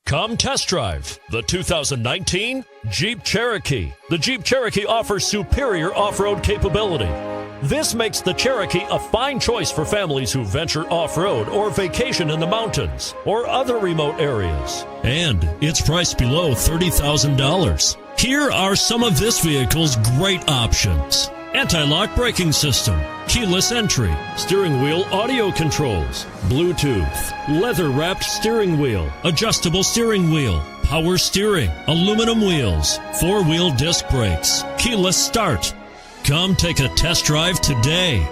Come test drive the 2019 Jeep Cherokee. The Jeep Cherokee offers superior off-road capability. This makes the Cherokee a fine choice for families who venture off-road or vacation in the mountains or other remote areas. And it's priced below $30,000. Here are some of this vehicle's great options: anti-lock braking system, keyless entry, steering wheel audio controls, Bluetooth, leather-wrapped steering wheel, adjustable steering wheel, power steering, aluminum wheels, four-wheel disc brakes, keyless start. Come take a test drive today.